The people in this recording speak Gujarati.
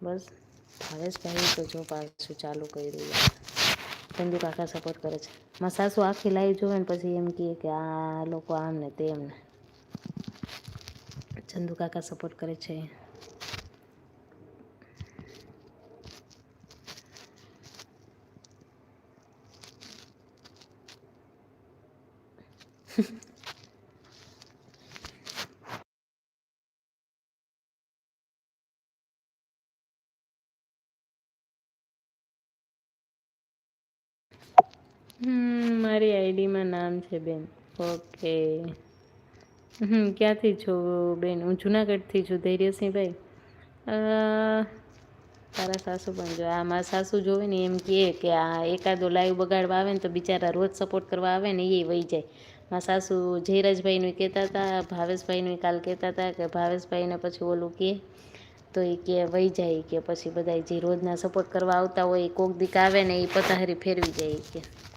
બસ ભાવેશભાઈ તો જો પાછું ચાલુ કર્યું યાર. ચંદુ કાકા સપોર્ટ કરે છે. મારા સાસુ આખી લાઈવ જોવે ને પછી એમ કહે કે આ લોકો આમ ને તેમને. ચંદુ કાકા સપોર્ટ કરે છે. મારી આઈડીમાં નામ છે બેન. ઓકે. ક્યાંથી છો બેન? હું જુનાગઢથી છું ધૈર્યસિંહભાઈ. તારા સાસુ પણ જો આ મારા સાસુ જોવે ને એમ કહે કે આ એકાદો લાઈવ બગાડવા આવે ને તો બિચારા રોજ સપોર્ટ કરવા આવે ને એ વહી જાય. મારા સાસુ જયરાજભાઈનું કહેતા હતા, ભાવેશભાઈનું કાલ કહેતા હતા કે ભાવેશભાઈને પછી ઓલું કહે તો એ કે વહી જાય કે પછી બધા જે રોજના સપોર્ટ કરવા આવતા હોય એ કોક દીક આવે ને એ પતાહારી ફેરવી જાય કે